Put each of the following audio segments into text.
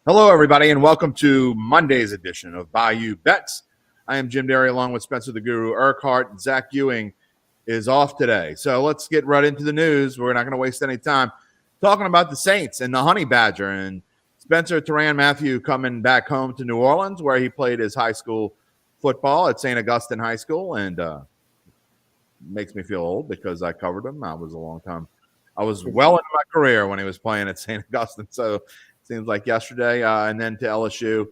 Hello, everybody, and welcome to Monday's edition of Bayou Bets. I am Jim Derry along with Spencer the Guru Urquhart. Zach Ewing is off today. So let's get right into the news. We're not going to waste any time talking about the Saints and the Honey Badger and Spencer Teran Matthew coming back home to New Orleans, where he played his high school football at St. Augustine High School. And makes me feel old because I covered him. I was well into my career when he was playing at St. Augustine. So seems like yesterday, and then to LSU.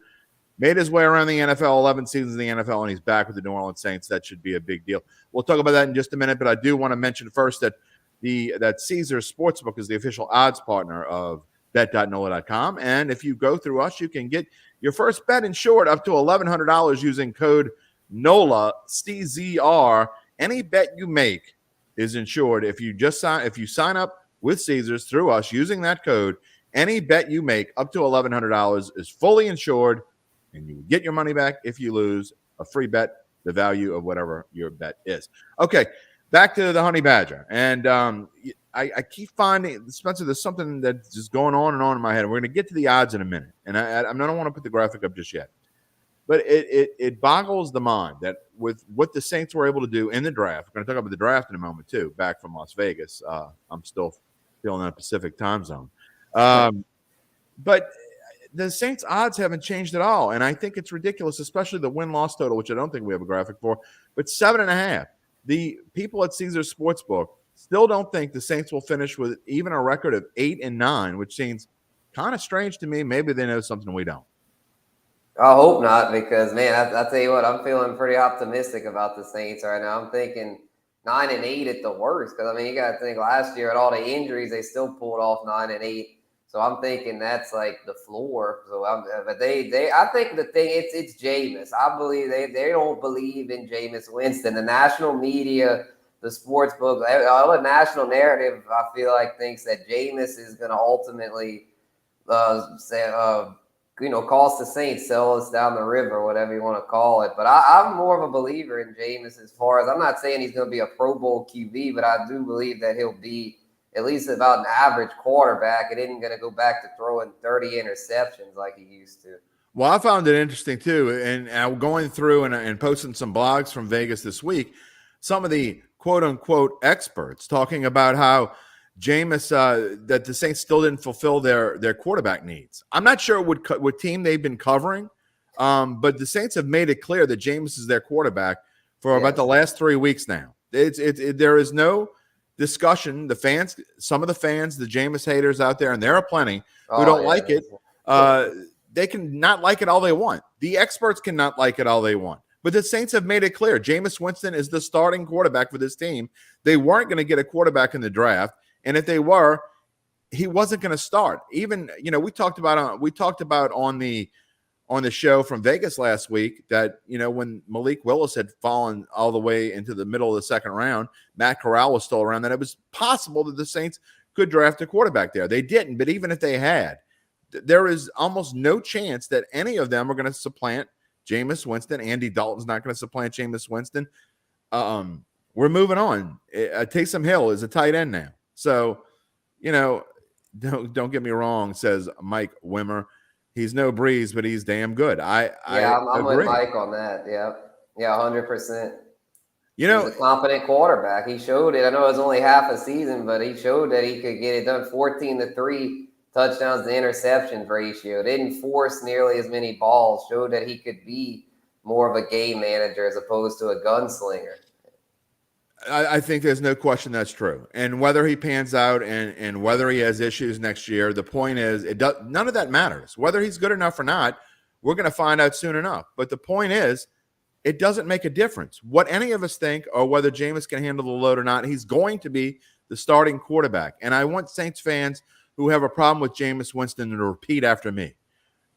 Made his way around the NFL, 11 seasons in the NFL, and he's back with the New Orleans Saints. That should be a big deal. We'll talk about that in just a minute, but I do want to mention first that that Caesars Sportsbook is the official odds partner of bet.nola.com, and if you go through us, you can get your first bet insured up to $1,100 using code NOLA, CZR. Any bet you make is insured if you sign up with Caesars through us using that code. Any bet you make up to $1,100 is fully insured, and you get your money back if you lose. A free bet, the value of whatever your bet is. Okay, back to the Honey Badger. And I keep finding, Spencer, there's something that's just going on and on in my head. We're going to get to the odds in a minute, and I don't want to put the graphic up just yet. But it boggles the mind that with what the Saints were able to do in the draft, we're going to talk about the draft in a moment too, back from Las Vegas. I'm still feeling that Pacific time zone. But the Saints' odds haven't changed at all, and I think it's ridiculous, especially the win-loss total, which I don't think we have a graphic for, but 7.5. The people at Caesars Sportsbook still don't think the Saints will finish with even a record of 8-9, which seems kind of strange to me. Maybe they know something we don't. I hope not, because, man, I tell you what, I'm feeling pretty optimistic about the Saints right now. I'm thinking 9-8 at the worst, because, I mean, you got to think last year at all the injuries, they still pulled off 9-8. So I'm thinking that's like the floor. So I think the thing it's Jameis. I believe they don't believe in Jameis Winston. The national media, the sports book, all the national narrative, I feel like thinks that Jameis is going to ultimately cost the Saints, sell us down the river, whatever you want to call it. But I'm more of a believer in Jameis as far as I'm not saying he's going to be a Pro Bowl QB, but I do believe that he'll be at least about an average quarterback. It isn't going to go back to throwing 30 interceptions like he used to. Well, I found it interesting, too, and going through and posting some blogs from Vegas this week, some of the quote-unquote experts talking about how Jameis, that the Saints still didn't fulfill their quarterback needs. I'm not sure what team they've been covering, but the Saints have made it clear that Jameis is their quarterback for about the last 3 weeks now. There is no discussion. Some of the fans, the Jameis haters out there, and there are plenty who don't like it. They can not like it all they want. The experts cannot like it all they want. But the Saints have made it clear. Jameis Winston is the starting quarterback for this team. They weren't going to get a quarterback in the draft, and if they were, he wasn't going to start. Even, we talked about on the show from Vegas last week that, when Malik Willis had fallen all the way into the middle of the second round, Matt Corral was still around, that it was possible that the Saints could draft a quarterback there. They didn't, but even if they had, there is almost no chance that any of them are going to supplant Jameis Winston. Andy Dalton's not going to supplant Jameis Winston. We're moving on. Taysom Hill is a tight end now. So, don't get me wrong, says Mike Wimmer. He's no Breeze, but he's damn good. I'm with Mike on that. Yeah, 100%. He's a competent quarterback. He showed it. I know it was only half a season, but he showed that he could get it done. 14-3 touchdowns to interceptions ratio. Didn't force nearly as many balls. Showed that he could be more of a game manager as opposed to a gunslinger. I think there's no question that's true. And whether he pans out and whether he has issues next year, the point is none of that matters. Whether he's good enough or not, we're going to find out soon enough. But the point is, it doesn't make a difference what any of us think or whether Jameis can handle the load or not. He's going to be the starting quarterback. And I want Saints fans who have a problem with Jameis Winston to repeat after me.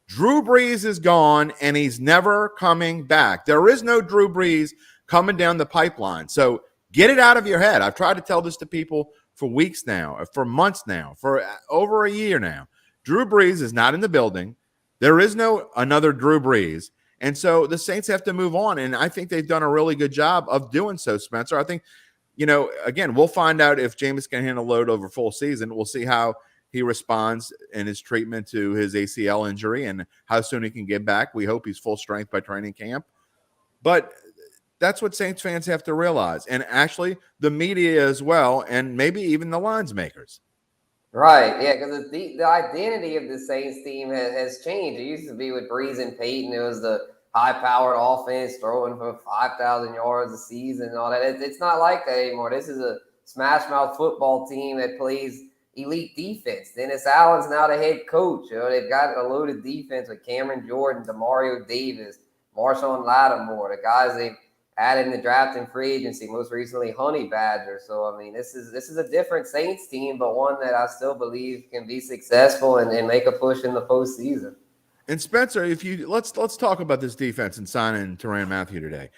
Drew Brees is gone, and he's never coming back. There is no Drew Brees coming down the pipeline. So get it out of your head. I've tried to tell this to people for weeks now, for months now, for over a year now. Drew Brees is not in the building. There is no another Drew Brees. And so the Saints have to move on, and I think they've done a really good job of doing so, Spencer. I think, again, we'll find out if Jameis can handle load over full season. We'll see how he responds in his treatment to his ACL injury and how soon he can get back. We hope he's full strength by training camp. But that's what Saints fans have to realize. And actually, the media as well, and maybe even the lines makers. Right, yeah, because the identity of the Saints team has changed. It used to be with Breeze and Peyton. It was the high-powered offense throwing for 5,000 yards a season and all that. It's not like that anymore. This is a smash-mouth football team that plays elite defense. Dennis Allen's now the head coach. They've got a loaded defense with Cameron Jordan, Demario Davis, Marshawn Lattimore, the guys they've added in the draft and free agency, most recently Honey Badger. So, I mean, this is a different Saints team, but one that I still believe can be successful and make a push in the postseason. And Spencer, if you let's talk about this defense and signing Tyrann Mathieu today.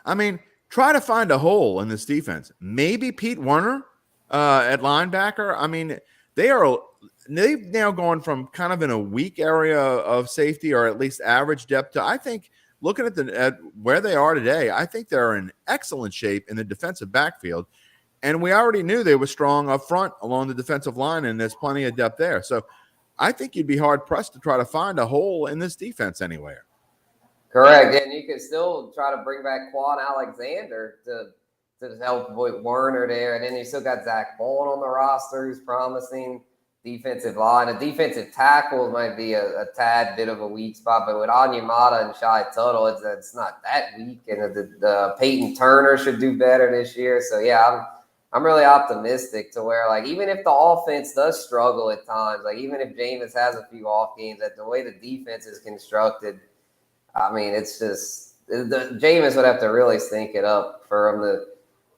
I mean, try to find a hole in this defense. Maybe Pete Werner at linebacker. I mean, they've now gone from kind of in a weak area of safety, or at least average depth, to, I think, looking at where they are today, I think they're in excellent shape in the defensive backfield. And we already knew they were strong up front along the defensive line, and there's plenty of depth there. So I think you'd be hard-pressed to try to find a hole in this defense anywhere. Correct. And you could still try to bring back Quan Alexander to help with Werner there. And then you still got Zach Baldwin on the roster, who's promising. Defensive line. A defensive tackle might be a tad bit of a weak spot, but with Onyemata and Shai Tuttle, it's not that weak. And the Peyton Turner should do better this year. So, yeah, I'm really optimistic to where, like, even if the offense does struggle at times, like even if Jameis has a few off games, that the way the defense is constructed, I mean, it's just Jameis would have to really stink it up for him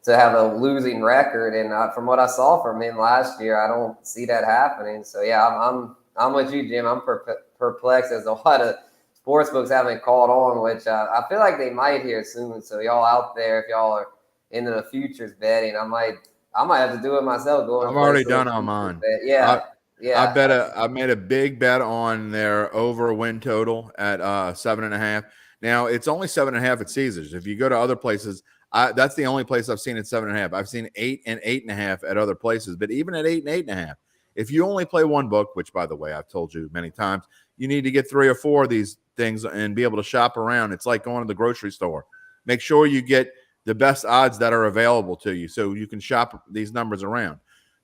to have a losing record. And from what I saw from him last year, I don't see that happening. So, yeah, I'm with you, Jim. I'm perplexed as to why the sports books haven't caught on, which I feel like they might here soon. So y'all out there, if y'all are into the futures betting, I might have to do it myself. I'm already done on mine. Yeah. I made a big bet on their over win total at 7.5. Now it's only 7.5 at Caesars. If you go to other places, that's the only place I've seen at 7.5. I've seen 8 and 8.5 at other places, but even at 8 and 8.5, if you only play one book, which by the way I've told you many times, you need to get 3 or 4 of these things and be able to shop around. It's like going to the grocery store. Make sure you get the best odds that are available to you so you can shop these numbers around.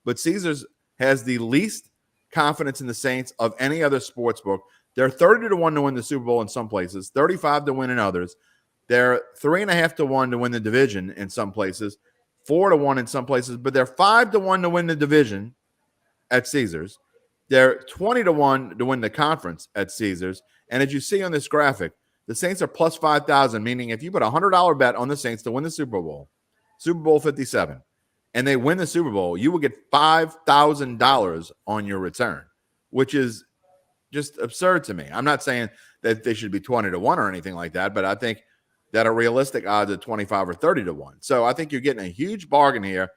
But Caesars has the least confidence in the Saints of any other sports book. They're 30-1 to win the Super Bowl in some places, 35 to win in others. They're 3.5 to 1 to win the division in some places, 4 to 1 in some places, but they're 5 to 1 to win the division at Caesars. They're 20 to 1 to win the conference at Caesars. And as you see on this graphic, the Saints are plus 5,000, meaning if you put a $100 bet on the Saints to win the Super Bowl 57, and they win the Super Bowl, you will get $5,000 on your return, which is just absurd to me. I'm not saying that they should be 20 to 1 or anything like that, but I think that a realistic odds of 25 or 30 to 1. So I think you're getting a huge bargain here.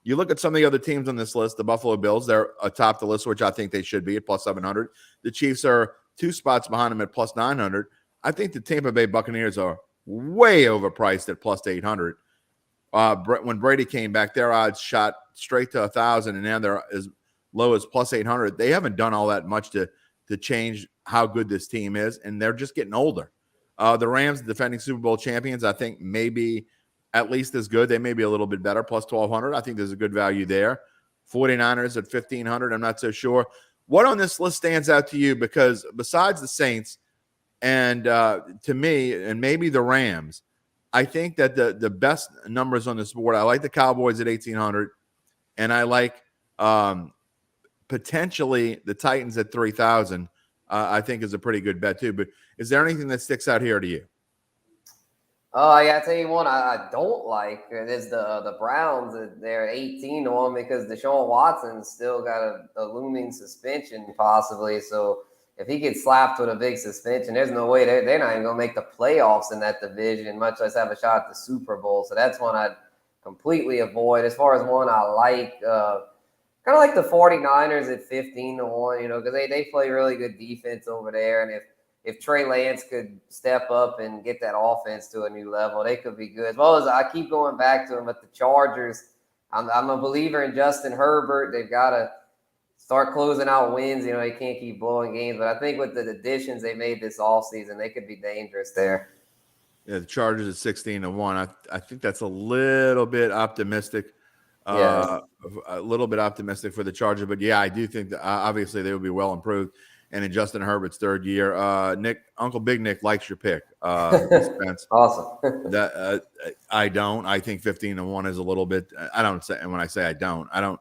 You look at some of the other teams on this list, the Buffalo Bills, they're atop the list, which I think they should be at plus 700. The Chiefs are 2 spots behind them at plus 900. I think the Tampa Bay Buccaneers are way overpriced at plus 800. When Brady came back, their odds shot straight to 1,000, and now they're as low as plus 800. They haven't done all that much to change how good this team is, and they're just getting older. The Rams, defending Super Bowl champions, I think maybe at least as good. They may be a little bit better, plus 1,200. I think there's a good value there. 49ers at 1,500. I'm not so sure. What on this list stands out to you? Because besides the Saints and to me, and maybe the Rams, I think that the best numbers on this board, I like the Cowboys at 1,800, and I like potentially the Titans at 3,000. I think is a pretty good bet too. But is there anything that sticks out here to you? Oh, yeah, I tell you one I don't like is the Browns. They're 18 to 1 because Deshaun Watson's still got a looming suspension possibly. So if he gets slapped with a big suspension, there's no way they're not even going to make the playoffs in that division, much less have a shot at the Super Bowl. So that's one I'd completely avoid. As far as one I like, kind of like the 49ers at 15 to 1, because they play really good defense over there. And if Trey Lance could step up and get that offense to a new level, they could be good. As well as I keep going back to them, but the Chargers, I'm a believer in Justin Herbert. They've got to start closing out wins. You know, they can't keep blowing games. But I think with the additions they made this offseason, they could be dangerous there. Yeah, the Chargers at 16-1. I think that's a little bit optimistic. Yes. A little bit optimistic for the Chargers, but yeah, I do think that obviously they will be well improved. And in Justin Herbert's third year, Uncle Big Nick likes your pick, Spence. Awesome. That I don't. I think 15-1 is a little bit. I don't say, and when I say I don't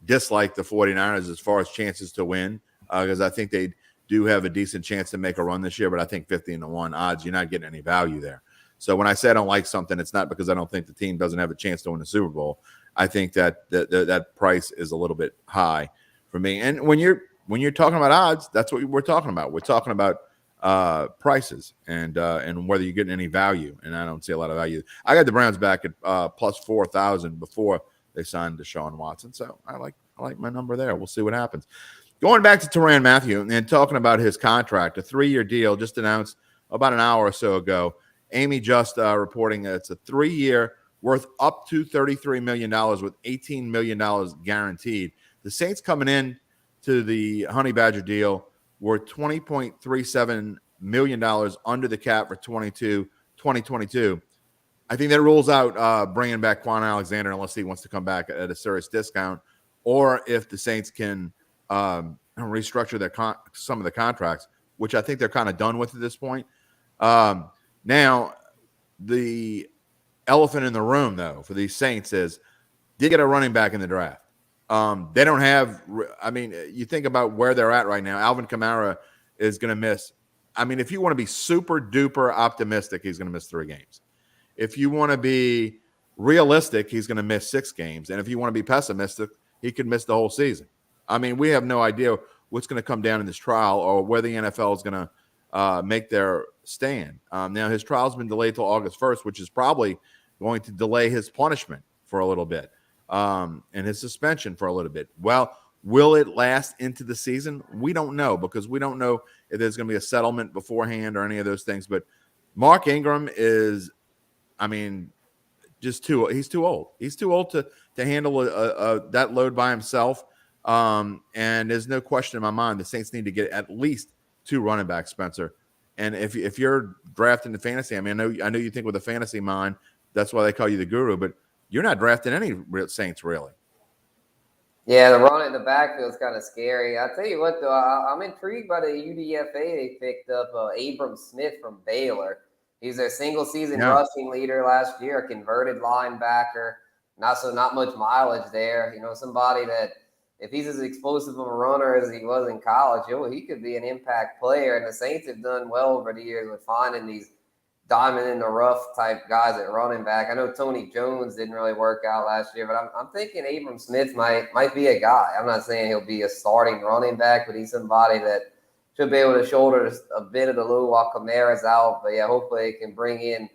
dislike the 49ers as far as chances to win, because I think they do have a decent chance to make a run this year. But I think 15-1 odds, you're not getting any value there. So when I say I don't like something, it's not because I don't think the team doesn't have a chance to win the Super Bowl. I think that that price is a little bit high for me. And when you're talking about odds, that's what we're talking about. We're talking about prices and whether you're getting any value. And I don't see a lot of value. I got the Browns back at plus 4,000 before they signed Deshaun Watson. So I like my number there. We'll see what happens. Going back to Tyrann Mathieu and talking about his contract, a 3-year deal just announced about an hour or so ago. Amy just reporting that it's a 3-year worth up to $33 million with $18 million guaranteed. The Saints coming in to the Honey Badger deal were $20.37 million under the cap for 2022. I think that rules out bringing back Quan Alexander unless he wants to come back at a serious discount, or if the Saints can restructure some of the contracts, which I think they're kind of done with at this point. Now, the elephant in the room, though, for these Saints is they get a running back in the draft. They don't have – I mean, you think about where they're at right now. Alvin Kamara is going to miss – I mean, if you want to be super-duper optimistic, he's going to miss 3 games. If you want to be realistic, he's going to miss 6 games. And if you want to be pessimistic, he could miss the whole season. I mean, we have no idea what's going to come down in this trial or where the NFL is going to make their stand. Now, his trial's been delayed till August 1st, which is probably going to delay his punishment for a little bit and his suspension for a little bit. Well, will it last into the season? We don't know because we don't know if there's going to be a settlement beforehand or any of those things. But Mark Ingram is, I mean, he's too old. He's too old to handle that load by himself. And there's no question in my mind the Saints need to get at least 2 running backs, Spencer. And if you're drafting the fantasy, I mean, I know you think with a fantasy mind, that's why they call you the guru, but you're not drafting any Saints really. Yeah, the run in the backfield is kind of scary. I'll tell you what, though, I'm intrigued by the UDFA they picked up, Abram Smith from Baylor. He's their single-season rushing leader last year, a converted linebacker. Not much mileage there. You know, somebody that if he's as explosive of a runner as he was in college, he could be an impact player. And the Saints have done well over the years with finding these diamond in the rough type guys at running back. I know Tony Jones didn't really work out last year, but I'm thinking Abram Smith might be a guy. I'm not saying he'll be a starting running back, but he's somebody that should be able to shoulder a bit of the load while Kamara's out. But yeah, hopefully he can bring in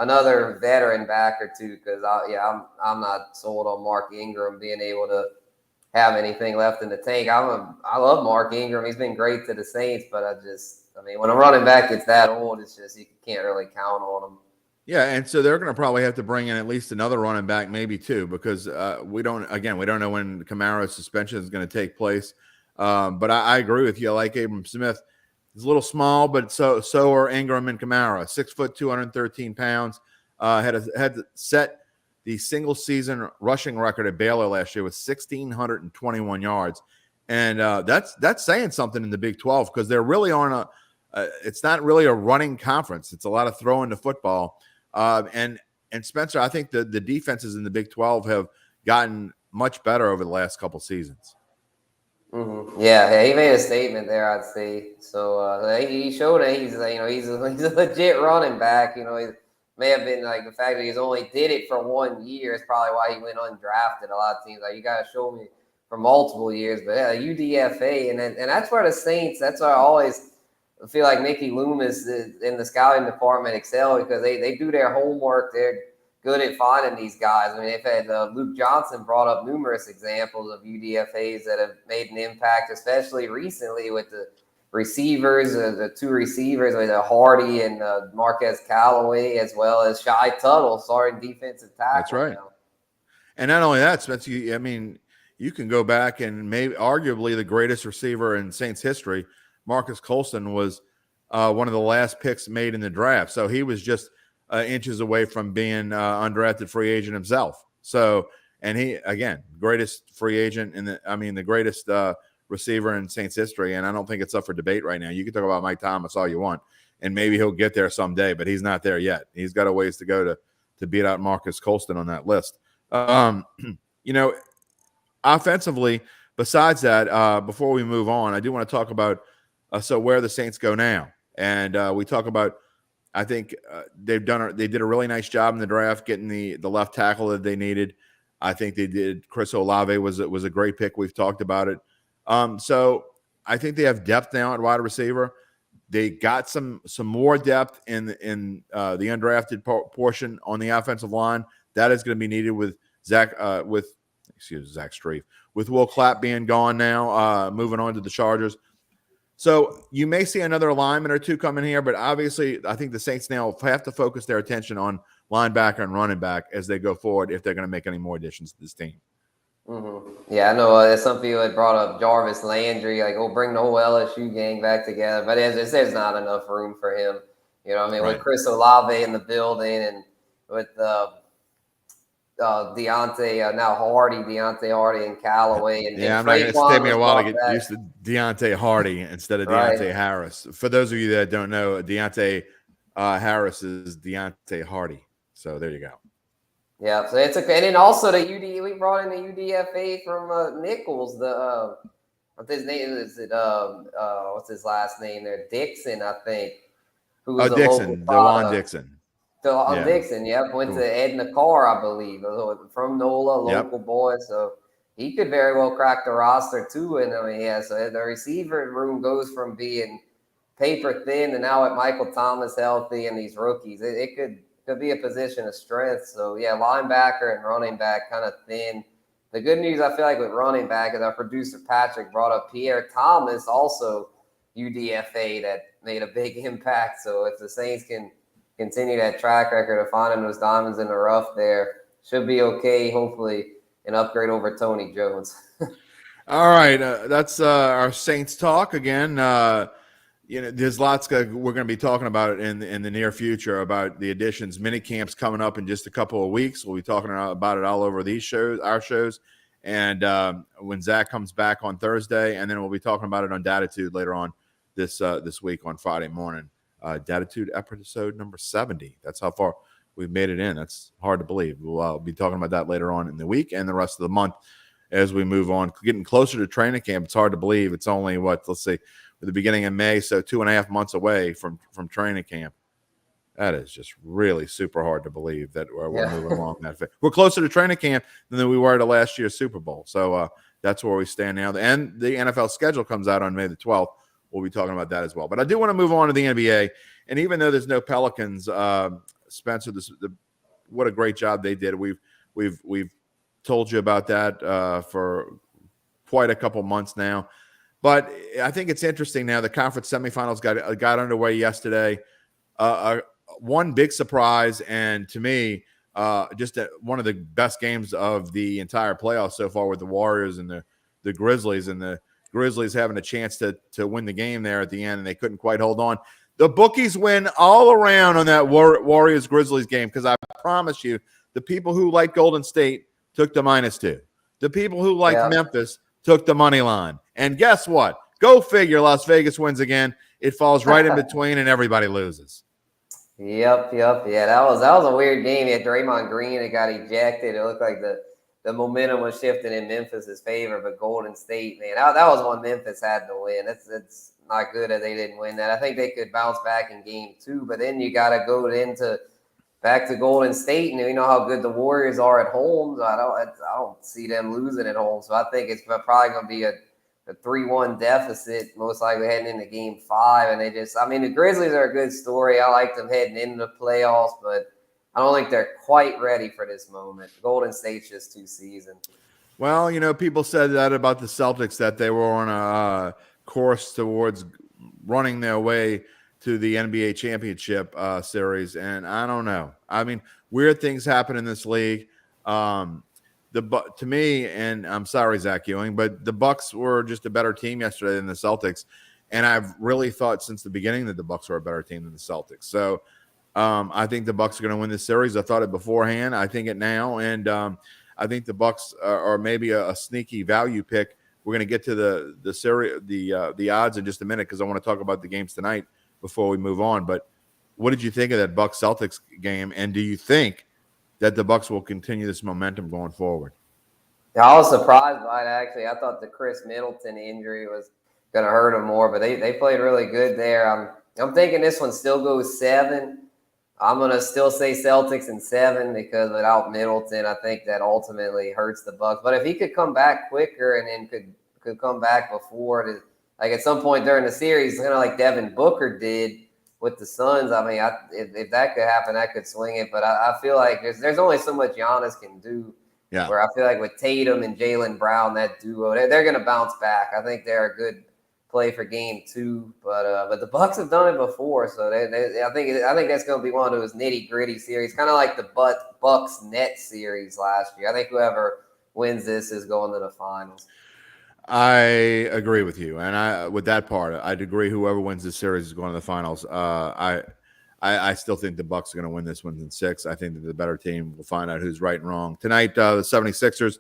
another veteran back or two because I'm not sold on Mark Ingram being able to have anything left in the tank. I love Mark Ingram. He's been great to the Saints, but I mean, when a running back gets that old, it's just you can't really count on him. Yeah, and so they're going to probably have to bring in at least another running back, maybe 2, because we don't know when Kamara's suspension is going to take place. But I agree with you. I like Abram Smith. He's a little small, but so are Ingram and Kamara. 6 foot, 213 pounds. Had set the single season rushing record at Baylor last year with 1,621 yards. And that's saying something in the Big 12 because they're really on it's not really a running conference. It's a lot of throwing the football. And Spencer, I think the defenses in the Big 12 have gotten much better over the last couple seasons. Mm-hmm. Yeah, he made a statement there, I'd say. So he showed that he's a legit running back. You know, he may have been like the fact that he's only did it for 1 year is probably why he went undrafted. A lot of teams like you got to show me for multiple years. But yeah, UDFA, and that's where the Saints. That's why I always feel like Mickey Loomis in the scouting department excel because they do their homework. They're good at finding these guys. I mean, they've had Luke Johnson brought up numerous examples of UDFAs that have made an impact, especially recently with the receivers, the 2 receivers with Hardy and Marquez Callaway, as well as Shai Tuttle starting defensive tackle. That's right. Now. And not only that, Spencer, I mean, you can go back and maybe arguably the greatest receiver in Saints history, Marcus Colston, was one of the last picks made in the draft. So he was just inches away from being undrafted free agent himself. So, and he, again, greatest free agent the greatest receiver in Saints history. And I don't think it's up for debate right now. You can talk about Mike Thomas all you want, and maybe he'll get there someday, but he's not there yet. He's got a ways to go to beat out Marcus Colston on that list. Offensively, besides that, before we move on, I do want to talk about where the Saints go now. And we talk about, I think they did a really nice job in the draft getting the left tackle that they needed. I think they did. Chris Olave was a great pick. We've talked about it. So I think they have depth now at wide receiver. They got some more depth in the undrafted portion on the offensive line. That is going to be needed with Zach Strief, with Will Clapp being gone now, moving on to the Chargers. So you may see another lineman or two coming here, but obviously I think the Saints now have to focus their attention on linebacker and running back as they go forward if they're going to make any more additions to this team. Mm-hmm. Yeah, I know some people had brought up Jarvis Landry, like, bring the whole LSU gang back together. But there's not enough room for him. You know what I mean? Right. With Chris Olave in the building and with Deontay Hardy and Callaway. And I'm not going to take me a while to get used to Deontay Hardy instead of Deontay Harris. For those of you that don't know, Deontay Harris is Deontay Hardy. So there you go. Yeah, so it's okay. And then also we brought in the UDFA from Nichols. What's his name? Is it what's his last name there? Dixon, I think. Who was Dixon, DeJuan Dixon. Dixon, went to Edna Carr, I believe, from NOLA, local boy. So he could very well crack the roster too. And so the receiver room goes from being paper thin to now with Michael Thomas healthy and these rookies, it could be a position of strength. So linebacker and running back kind of thin. The good news I feel like with running back is our producer Patrick brought up Pierre Thomas, also UDFA, that made a big impact. So if the Saints can continue that track record of finding those diamonds in the rough there, should be okay. Hopefully an upgrade over Tony Jones. All right. That's our Saints talk again. There's lots we're going to be talking about in the near future about the additions. Mini camps coming up in just a couple of weeks. We'll be talking about it all over our shows. And when Zach comes back on Thursday, and then we'll be talking about it on Datitude later on this week on Friday morning. Datitude episode number 70. That's how far we've made it in. That's hard to believe. We'll be talking about that later on in the week and the rest of the month as we move on. Getting closer to training camp, it's hard to believe. It's only, let's say, the beginning of May, so 2.5 months away from training camp. That is just really super hard to believe that we're moving along that fast. We're closer to training camp than we were to last year's Super Bowl. So that's where we stand now. And the NFL schedule comes out on May the 12th. We'll be talking about that as well. But I do want to move on to the NBA. And even though there's no Pelicans, Spencer, what a great job they did. We've told you about that for quite a couple months now. But I think it's interesting now. The conference semifinals got underway yesterday. One big surprise, and to me, just one of the best games of the entire playoffs so far with the Warriors and the Grizzlies, and the Grizzlies having a chance to win the game there at the end, and they couldn't quite hold on. The bookies win all around on that Warriors-Grizzlies game, because I promise you, the people who like Golden State took the -2. The people who like Memphis took the money line. And guess what? Go figure, Las Vegas wins again. It falls right in between, and everybody loses. Yep. Yeah, that was a weird game. At Draymond Green, it got ejected. It looked like the momentum was shifting in Memphis' favor, but Golden State, man, that was one Memphis had to win. It's not good that they didn't win that. I think they could bounce back in game 2, but then you got to go back to Golden State, and you know how good the Warriors are at home. So I don't see them losing at home. So I think it's probably going to be a 3-1 deficit, most likely heading into game 5. And the Grizzlies are a good story. I like them heading into the playoffs, but I don't think they're quite ready for this moment. Golden State's just too seasoned. Well, people said that about the Celtics, that they were on a course towards running their way to the NBA championship series. And I don't know. I mean, weird things happen in this league. to me, and I'm sorry, Zach Ewing, but the Bucks were just a better team yesterday than the Celtics, and I've really thought since the beginning that the Bucks were a better team than the Celtics. So I think the Bucks are going to win this series. I thought it beforehand. I think it now, and I think the Bucks are maybe a sneaky value pick. We're going to get to the series, the odds in just a minute because I want to talk about the games tonight before we move on. But what did you think of that Bucks Celtics game, and do you think that the Bucks will continue this momentum going forward? Yeah, I was surprised by it, actually. I thought the Chris Middleton injury was going to hurt him more, but they played really good there. I'm thinking this one still goes 7. I'm going to still say Celtics in 7 because without Middleton, I think that ultimately hurts the Bucks. But if he could come back quicker and then could come back before, like at some point during the series, kind of like Devin Booker did with the Suns, I mean, if that could happen, that could swing it. But I feel like there's only so much Giannis can do. Yeah. Where I feel like with Tatum and Jaylen Brown, that duo, they're going to bounce back. I think they're a good play for game 2. But the Bucks have done it before, so I think that's going to be one of those nitty gritty series, kind of like the Bucks Nets series last year. I think whoever wins this is going to the finals. I agree with you, and with that part, I'd agree. Whoever wins this series is going to the finals. I still think the Bucks are going to win this one in 6. I think that the better team will find out who's right and wrong. Tonight, the 76ers,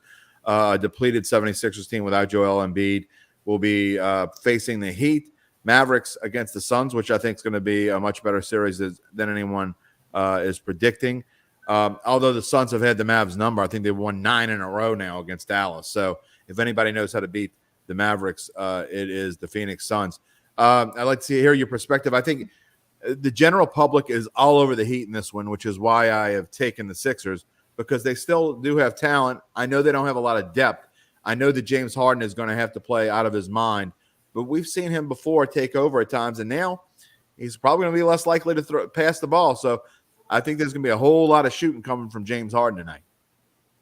depleted 76ers team without Joel Embiid, will be facing the Heat. Mavericks against the Suns, which I think is going to be a much better series than anyone is predicting. Although the Suns have had the Mavs number, I think they've won 9 in a row now against Dallas. So if anybody knows how to beat the Mavericks, it is the Phoenix Suns. I'd like to hear your perspective. I think the general public is all over the Heat in this one, which is why I have taken the Sixers, because they still do have talent. I know they don't have a lot of depth. I know that James Harden is going to have to play out of his mind, but we've seen him before take over at times, and now he's probably going to be less likely to pass the ball. So I think there's going to be a whole lot of shooting coming from James Harden tonight.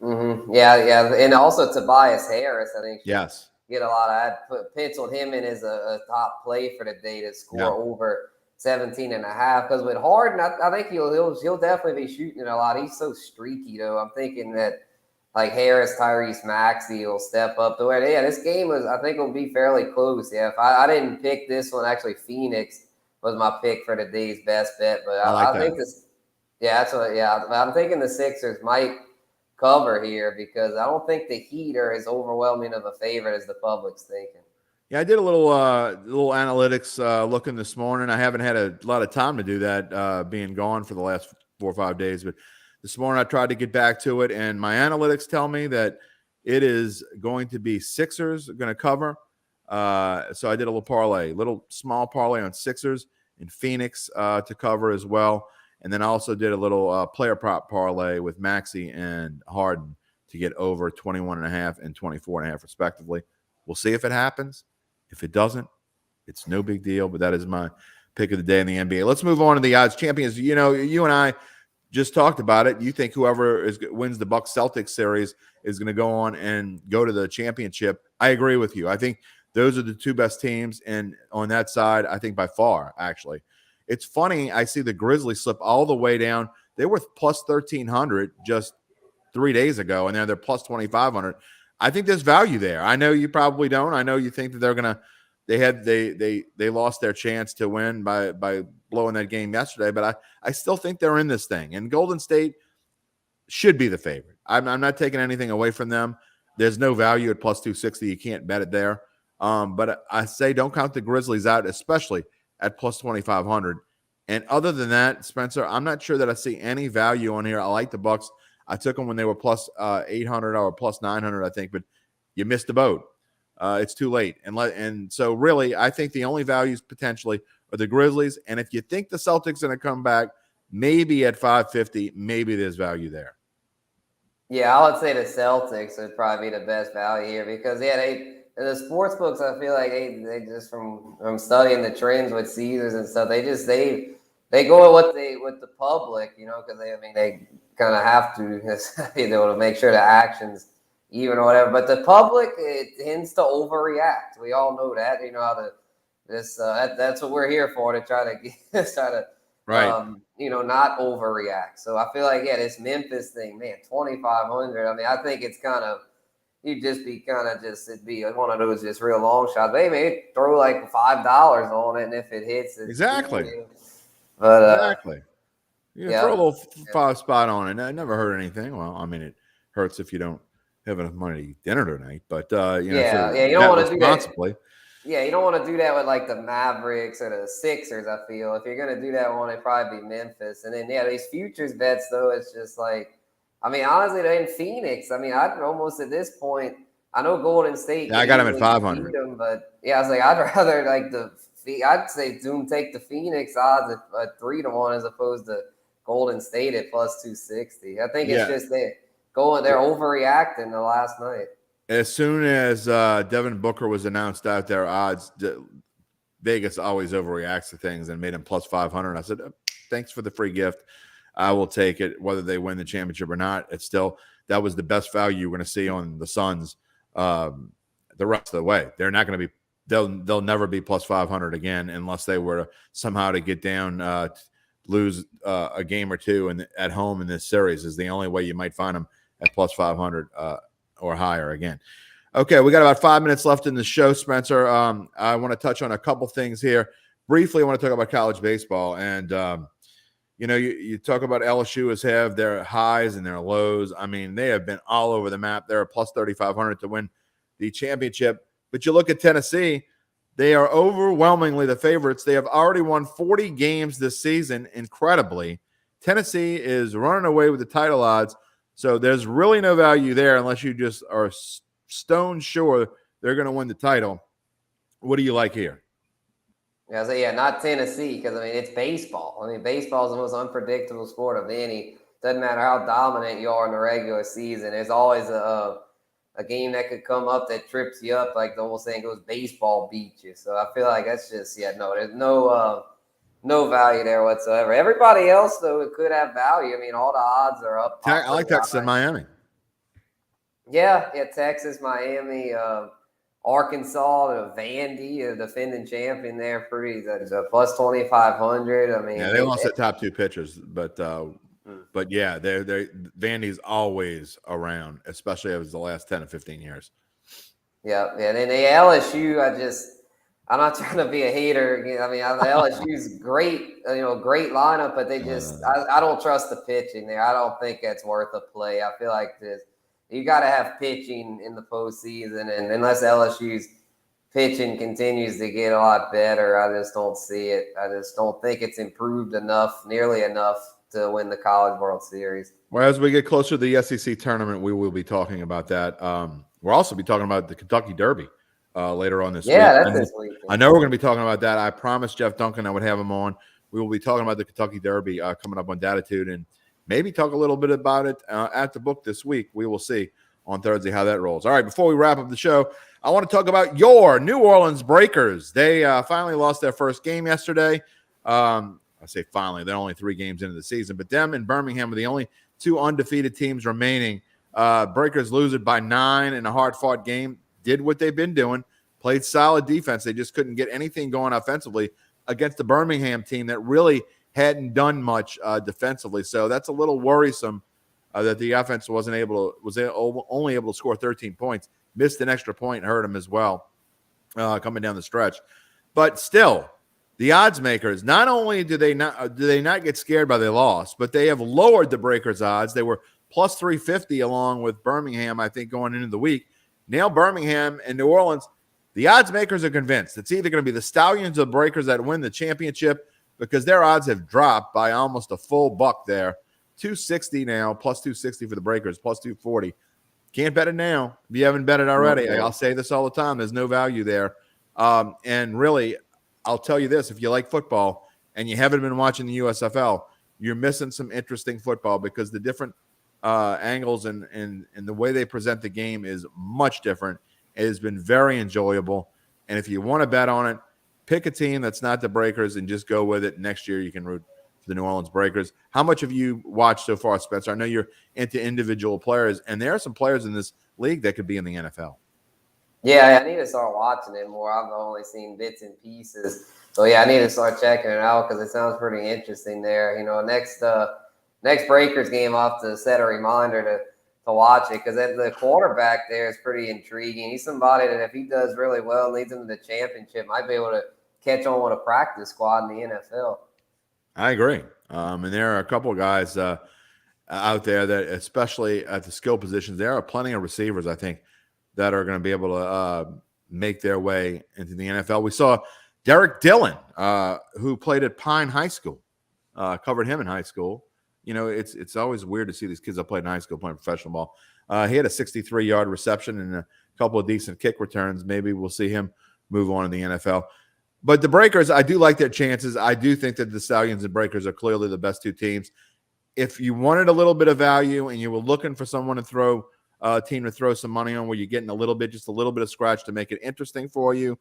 Mm-hmm. Yeah, and also Tobias Harris, I think. Yes. Get a lot of penciled him in as a top play for the day to score over 17.5. Because with Harden, I think he'll definitely be shooting it a lot. He's so streaky, though. I'm thinking that like Harris, Tyrese Maxey will step up the way. Yeah, this game I think will be fairly close. Yeah, if I didn't pick this one, actually Phoenix was my pick for the day's best bet. But I think this. Yeah, that's what. Yeah, I'm thinking the Sixers might cover here because I don't think the Heat are as overwhelming of a favorite as the public's thinking. Yeah, I did a little analytics looking this morning. I haven't had a lot of time to do that, being gone for the last 4 or 5 days. But this morning I tried to get back to it, and my analytics tell me that it is going to be Sixers going to cover. So I did a little small parlay on Sixers and Phoenix to cover as well. And then I also did a little player prop parlay with Maxey and Harden to get over 21.5 and 24.5 respectively. We'll see if it happens. If it doesn't, it's no big deal. But that is my pick of the day in the NBA. Let's move on to the odds champions. You know, you and I just talked about it. You think whoever wins the Bucks Celtics series is going to go on and go to the championship. I agree with you. I think those are the 2 best teams, and on that side, I think by far, actually. It's funny, I see the Grizzlies slip all the way down. They were plus 1,300 just 3 days ago, and now they're plus 2,500. I think there's value there. I know you probably don't. I know you think that they're gonna. They lost their chance to win by blowing that game yesterday, but I still think they're in this thing. And Golden State should be the favorite. I'm not taking anything away from them. There's no value at plus 260. You can't bet it there. But I say don't count the Grizzlies out, especially at plus 2,500. And other than that, Spencer, I'm not sure that I see any value on here. I like the Bucks. I took them when they were plus 800 or plus 900, I think, but you missed the boat. It's too late. And so really, I think the only values potentially are the Grizzlies. And if you think the Celtics are going to come back, maybe at 550, maybe there's value there. Yeah, I would say the Celtics would probably be the best value here because, the sports books, I feel like they just from studying the trends with Caesars and stuff, they go with the public, because they kind of have to to make sure the action's even or whatever. But the public, it tends to overreact. We all know that. That's what we're here for, to try to Right. Not overreact. So I feel like, this Memphis thing, man, 2,500. I mean, I think it's kind of, it'd be one of those just real long shots. Maybe throw like $5 on it, and if it hits, it's Exactly. cool. But Exactly. You can throw a little five spot on it. I never heard anything. Well, I mean, it hurts if you don't have enough money to eat dinner tonight. But you don't want to do that. Responsibly. Yeah, you don't want to do that with like the Mavericks or the Sixers. I feel if you're gonna do that one, it'd probably be Memphis. And then these futures bets though, it's just like, I mean, honestly, they're in Phoenix. I mean, I'd almost at this point. I know Golden State. Yeah, I got them at 500. Them, but I was like, I'd rather I'd say Zoom take the Phoenix odds at 3-1 as opposed to Golden State at plus 260. I think it's just they're overreacting the last night. As soon as Devin Booker was announced out there, odds, Vegas always overreacts to things and made him plus 500. I said, thanks for the free gift. I will take it, whether they win the championship or not. It's still, that was the best value you're going to see on the Suns the rest of the way. They're not going to be, they'll never be plus 500 again unless they were somehow to get down, lose a game or two at home in this series is the only way you might find them at plus 500 or higher again. Okay, we got about 5 minutes left in the show, Spencer. I want to touch on a couple things here. Briefly, I want to talk about college baseball. And, you talk about LSU has have their highs and their lows. I mean, they have been all over the map. They're a plus 3,500 to win the championship. But you look at Tennessee, they are overwhelmingly the favorites. They have already won 40 games this season, incredibly. Tennessee is running away with the title odds. So there's really no value there unless you just are stone sure they're going to win the title. What do you like here? Not Tennessee because, I mean, it's baseball. I mean, baseball is the most unpredictable sport of any. Doesn't matter how dominant you are in the regular season. There's always a game that could come up that trips you up, like the old saying goes, baseball beat you. So I feel like that's just, there's no value there whatsoever. Everybody else, though, it could have value. I mean, all the odds are up. I like Texas and Miami. Yeah, Texas, Miami, Arkansas, Vandy, the defending champion there, pretty. That's a plus 2,500. I mean, they lost the top two pitchers, but yeah, they're Vandy's always around, especially over the last 10 to 15 years. Yeah, and then the LSU, I'm not trying to be a hater. I mean, the LSU's great, great lineup, but they I don't trust the pitching there. I don't think that's worth a play. I feel like you got to have pitching in the postseason, and unless LSU's pitching continues to get a lot better, I just don't see it. I just don't think it's improved nearly enough to win the College World Series. Well, as we get closer to the SEC tournament, we will be talking about that. We'll also be talking about the Kentucky Derby later on this week. Yeah, that's this week. I know we're going to be talking about that. I promised Jeff Duncan I would have him on. We will be talking about the Kentucky Derby coming up on Datitude and maybe talk a little bit about it at the book this week. We will see on Thursday how that rolls. All right, before we wrap up the show, I want to talk about your New Orleans Breakers. They finally lost their first game yesterday. I say finally, they're only 3 games into the season, but them and Birmingham are the only 2 undefeated teams remaining. Breakers lose it by 9 in a hard-fought game. Did what they've been doing, played solid defense. They just couldn't get anything going offensively against the Birmingham team that really hadn't done much defensively. So that's a little worrisome that the offense was only able to score 13 points. Missed an extra point, hurt them as well coming down the stretch. But still, the odds makers, not only do they not get scared by their loss, but they have lowered the Breakers odds. They were plus 350 along with Birmingham, I think, going into the week. Now Birmingham and New Orleans, the odds makers are convinced it's either going to be the Stallions or Breakers that win the championship because their odds have dropped by almost a full buck there. 260 now, plus 260 for the Breakers, plus 240. Can't bet it now if you haven't bet it already. I'll say this all the time. There's no value there. And really, I'll tell you this, if you like football and you haven't been watching the USFL, you're missing some interesting football because the different angles and the way they present the game is much different. It has been very enjoyable. And if you want to bet on it, pick a team that's not the Breakers and just go with it. Next year you can root for the New Orleans Breakers. How much have you watched so far, Spencer? I know you're into individual players, and there are some players in this league that could be in the NFL. Yeah, I need to start watching it more. I've only seen bits and pieces. So yeah, I need to start checking it out because it sounds pretty interesting there. Next Breakers game, I'll have to set a reminder to watch it because the quarterback there is pretty intriguing. He's somebody that if he does really well, leads him to the championship, might be able to catch on with a practice squad in the NFL. I agree. And there are a couple of guys out there that, especially at the skill positions, there are plenty of receivers, I think, that are going to be able to make their way into the NFL. We saw Derek Dillon, who played at Pine High School, covered him in high school. It's always weird to see these kids that played in high school playing professional ball. He had a 63-yard reception and a couple of decent kick returns. Maybe we'll see him move on in the NFL. But the Breakers, I do like their chances. I do think that the Stallions and Breakers are clearly the best two teams. If you wanted a little bit of value and you were looking for someone to throw a team to throw some money on where you're getting just a little bit of scratch to make it interesting for you,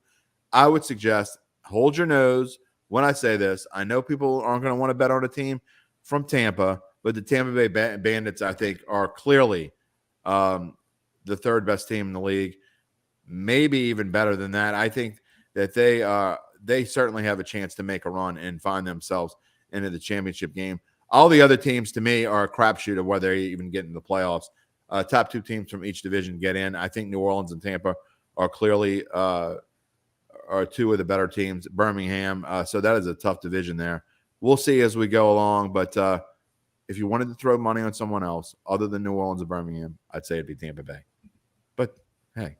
I would suggest hold your nose when I say this. I know people aren't going to want to bet on a team from Tampa, but the Tampa Bay Bandits, I think, are clearly the third best team in the league, maybe even better than that. I think that they certainly have a chance to make a run and find themselves into the championship game. All the other teams, to me, are a crapshoot of whether they even get in the playoffs. Top two teams from each division get in. I think New Orleans and Tampa are clearly are two of the better teams. Birmingham, so that is a tough division there. We'll see as we go along, but if you wanted to throw money on someone else other than New Orleans or Birmingham, I'd say it'd be Tampa Bay. But, hey,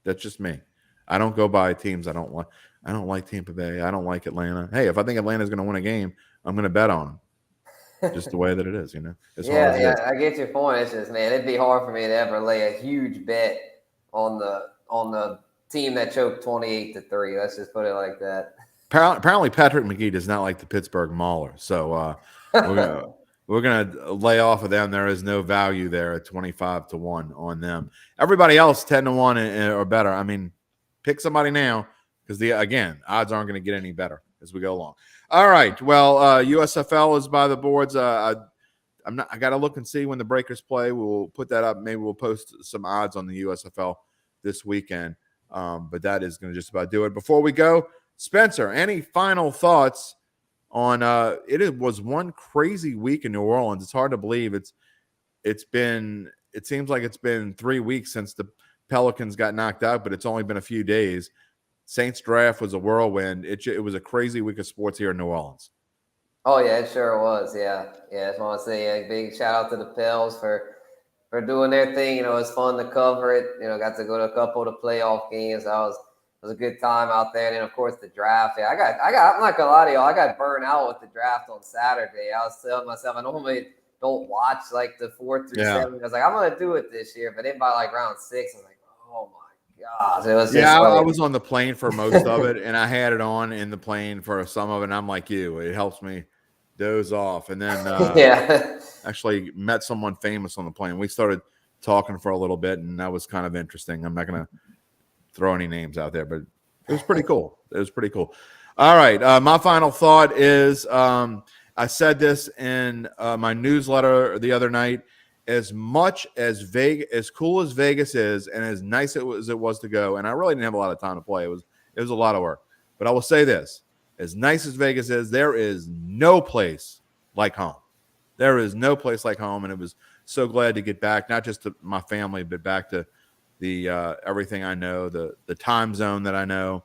that's just me. I don't go by teams I don't like. I don't like Tampa Bay. I don't like Atlanta. Hey, if I think Atlanta's going to win a game, I'm going to bet on them. Just the way that it is, I get your point. It's just, man, it'd be hard for me to ever lay a huge bet on the team that choked 28-3. Let's just put it like that. Apparently, Patrick McGee does not like the Pittsburgh Mauler, so we're gonna lay off of them. There is no value there at 25-1 on them. Everybody else 10-1 or better. I mean, pick somebody now because odds aren't going to get any better as we go along. All right. Well, USFL is by the boards. I got to look and see when the Breakers play. We'll put that up. Maybe we'll post some odds on the USFL this weekend. But that is going to just about do it. Before we go, Spencer, any final thoughts on it was one crazy week in New Orleans. It's hard to believe it seems like it's been 3 weeks since the Pelicans got knocked out, but it's only been a few days. Saints draft was a whirlwind. It was a crazy week of sports here in New Orleans. Oh yeah, it sure was. Yeah. I just want to say a big shout out to the Pels for doing their thing. It's fun to cover it. Got to go to a couple of the playoff games. It was a good time out there. And then of course the draft. Yeah, I'm not gonna lie to y'all. I got burned out with the draft on Saturday. I was telling myself I normally don't watch like the 4 through 7. I was like, I'm gonna do it this year. But then by like round 6, I was like, oh my gosh. It was just I was on the plane for most of it, and I had it on in the plane for some of it. And I'm like you. It helps me doze off. And then actually met someone famous on the plane. We started talking for a little bit, and that was kind of interesting. I'm not going to throw any names out there, but it was pretty cool. All right. My final thought is I said this in my newsletter the other night. As much as Vegas, as cool as Vegas is, and as nice as it was to go, and I really didn't have a lot of time to play. It was a lot of work. But I will say this: as nice as Vegas is, there is no place like home. There is no place like home, and it was so glad to get back, not just to my family, but back to the everything I know, the time zone that I know,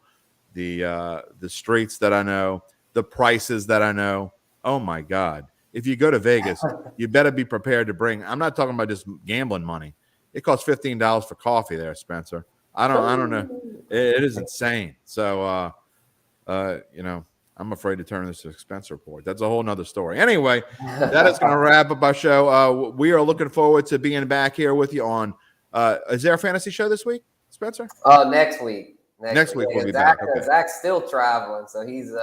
the streets that I know, the prices that I know. Oh my God. If you go to Vegas, you better be prepared to bring. I'm not talking about just gambling money. It costs $15 for coffee there, Spencer. I don't know. It is insane. So, I'm afraid to turn this to expense report. That's a whole nother story. Anyway, that is going to wrap up our show. We are looking forward to being back here with you on. Is there a fantasy show this week, Spencer? Next week. Next week we'll be back. Okay. Zach's still traveling, so he's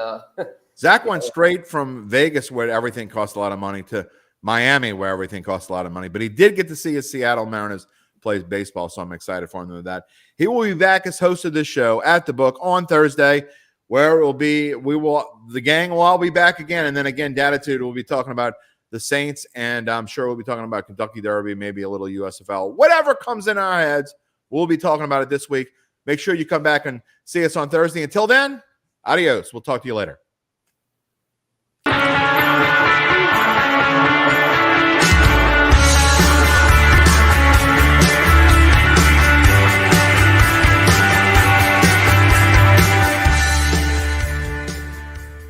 Zach went straight from Vegas, where everything costs a lot of money, to Miami, where everything costs a lot of money. But he did get to see his Seattle Mariners play baseball, so I'm excited for him with that. He will be back as host of this show at the Book on Thursday, where it will be. The gang will all be back again, and then again, Datitude will be talking about the Saints, and I'm sure we'll be talking about Kentucky Derby, maybe a little USFL, whatever comes in our heads. We'll be talking about it this week. Make sure you come back and see us on Thursday. Until then, Adios. We'll talk to you later.